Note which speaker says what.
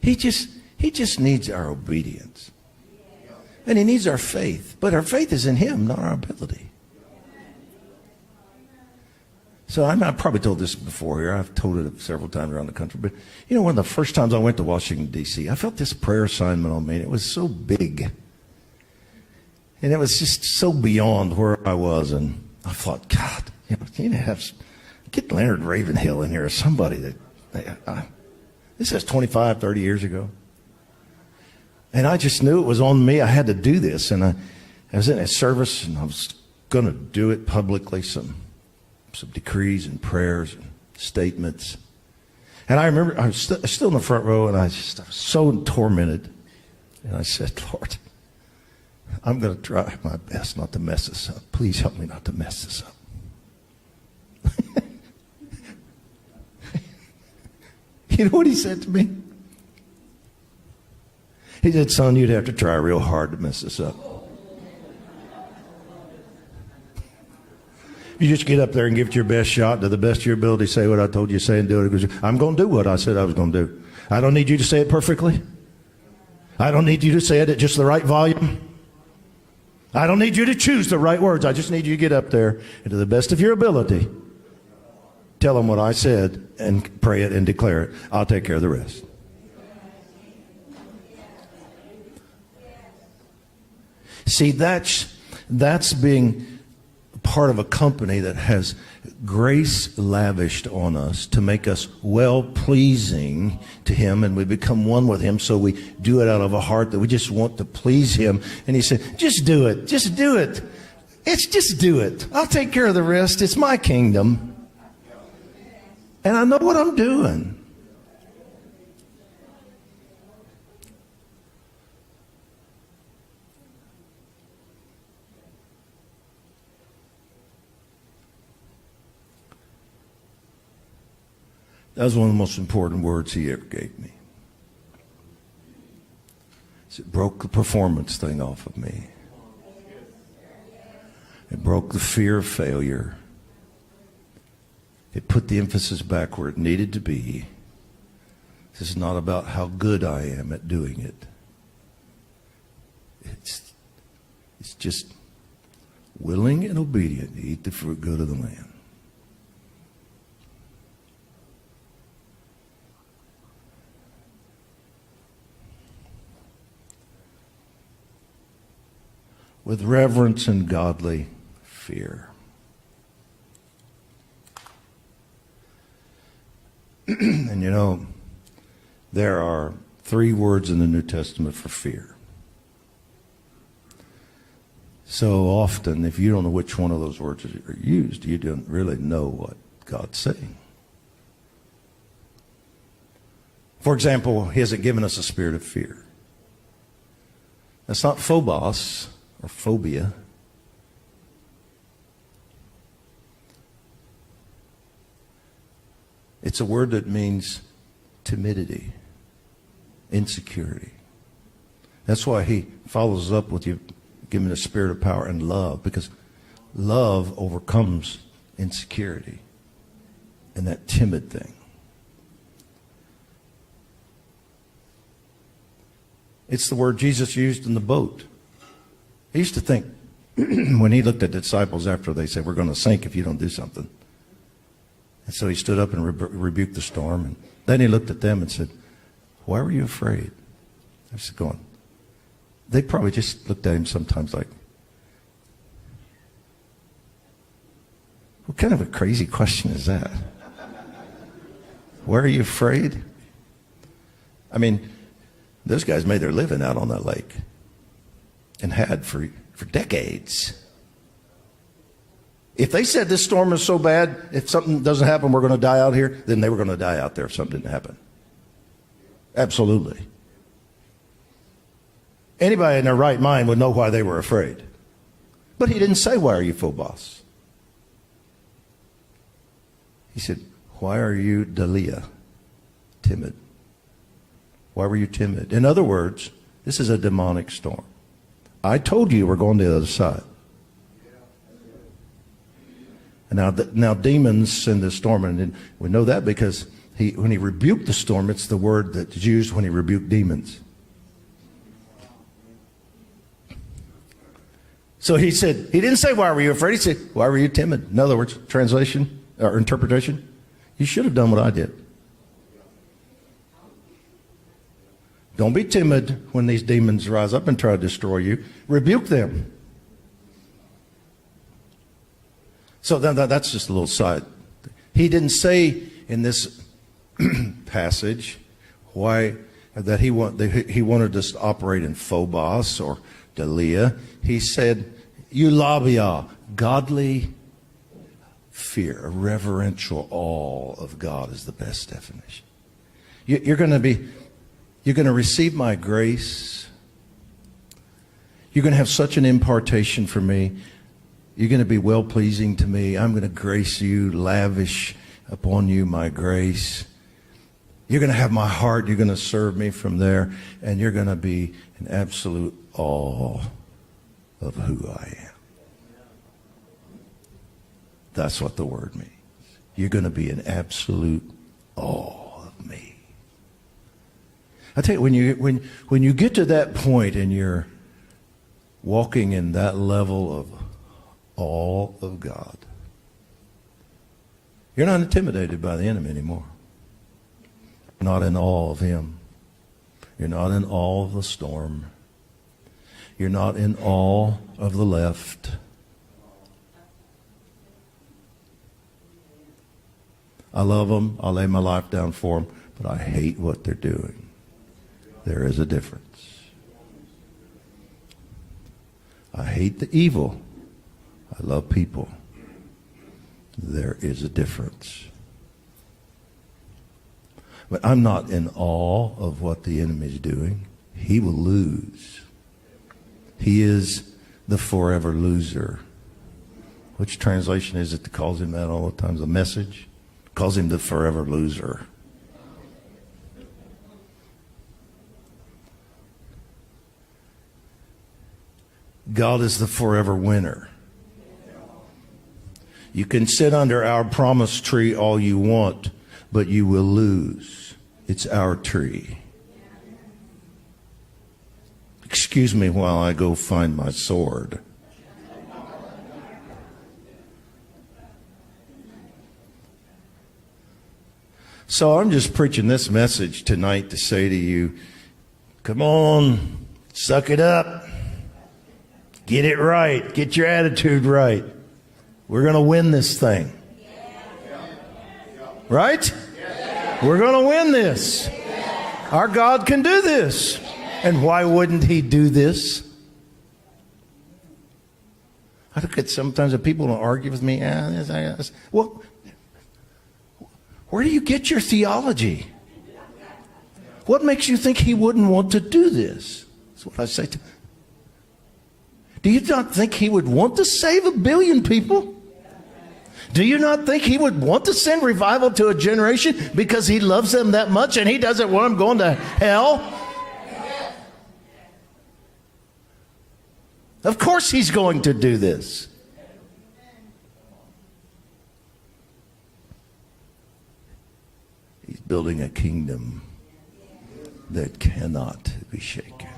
Speaker 1: He just needs our obedience. And he needs our faith. But our faith is in him, not our ability. So I've probably told this before here. I've told it several times around the country. But, one of the first times I went to Washington, D.C., I felt this prayer assignment on me. And it was so big. And it was just so beyond where I was. And I thought, God, you need to have get Leonard Ravenhill in here or somebody that... This is 25, 30 years ago. And I just knew it was on me. I had to do this. And I was in a service, and I was going to do it publicly, some decrees and prayers and statements. And I remember I was still in the front row, and I was so tormented. And I said, Lord, I'm going to try my best not to mess this up. Please help me not to mess this up. You know what he said to me? He said, son, you'd have to try real hard to mess this up. You just get up there and give it your best shot, to the best of your ability, say what I told you to say and do it. Because I'm going to do what I said I was going to do. I don't need you to say it perfectly. I don't need you to say it at just the right volume. I don't need you to choose the right words. I just need you to get up there and to the best of your ability, tell them what I said and pray it and declare it. I'll take care of the rest. See, that's being part of a company that has grace lavished on us to make us well-pleasing to him, and we become one with him, so we do it out of a heart that we just want to please him. And he said, just do it. Just do it. Just do it. I'll take care of the rest. It's my kingdom. And I know what I'm doing. That was one of the most important words he ever gave me. It broke the performance thing off of me. It broke the fear of failure. It put the emphasis back where it needed to be. This is not about how good I am at doing it. It's just willing and obedient to eat the fruit good of the land. With reverence and godly fear. And there are 3 words in the New Testament for fear. So often, if you don't know which one of those words are used, you don't really know what God's saying. For example, he hasn't given us a spirit of fear. That's not phobos or phobia. It's a word that means timidity, insecurity. That's why he follows up with you giving a spirit of power and love, because love overcomes insecurity and that timid thing. It's the word Jesus used in the boat. He used to think, when he looked at the disciples after they said, we're going to sink if you don't do something. And so he stood up and rebuked the storm. And then he looked at them and said, why were you afraid? I was going, they probably just looked at him sometimes like, what kind of a crazy question is that? Why are you afraid? I mean, those guys made their living out on that lake and had for decades. If they said this storm is so bad, if something doesn't happen, we're going to die out here, then they were going to die out there if something didn't happen. Absolutely. Anybody in their right mind would know why they were afraid. But he didn't say, why are you phobos? He said, why are you Dalia, timid? Why were you timid? In other words, this is a demonic storm. I told you we're going to the other side. And now demons send this storm, and we know that because When he rebuked the storm, it's the word that's used when he rebuked demons. So he said, he didn't say, why were you afraid? He said, why were you timid? In other words, translation or interpretation, you should have done what I did. Don't be timid when these demons rise up and try to destroy you. Rebuke them. So that's just a little side. He didn't say in this passage why that he wanted us to operate in phobos or Delia. He said, eulabia, godly fear, a reverential awe of God is the best definition. You're going to receive my grace. You're going to have such an impartation for me. You're going to be well-pleasing to me. I'm going to grace you, lavish upon you my grace. You're going to have my heart. You're going to serve me from there. And you're going to be in absolute awe of who I am. That's what the word means. You're going to be in absolute awe of me. I tell you, when you get to that point and you're walking in that level of awe of God, you're not intimidated by the enemy anymore. You're not in awe of him. You're not in awe of the storm. You're not in awe of the left. I love them. I'll lay my life down for them, but I hate what they're doing. There is a difference. I hate the evil. I love people. There is a difference. But I'm not in awe of what the enemy is doing. He will lose. He is the forever loser. Which translation is it that calls him that all the time? The Message calls him the forever loser. God is the forever winner. You can sit under our promise tree all you want, but you will lose. It's our tree. Excuse me while I go find my sword. So I'm just preaching this message tonight to say to you, come on, suck it up. Get it right. Get your attitude right. We're going to win this thing. Right? We're going to win this. Our God can do this. And why wouldn't he do this? I look at sometimes the people don't argue with me. Well, where do you get your theology? What makes you think he wouldn't want to do this? That's what I say to them. Do you not think he would want to save 1 billion people? Do you not think he would want to send revival to a generation because he loves them that much and he doesn't want them going to hell? Of course he's going to do this. He's building a kingdom that cannot be shaken.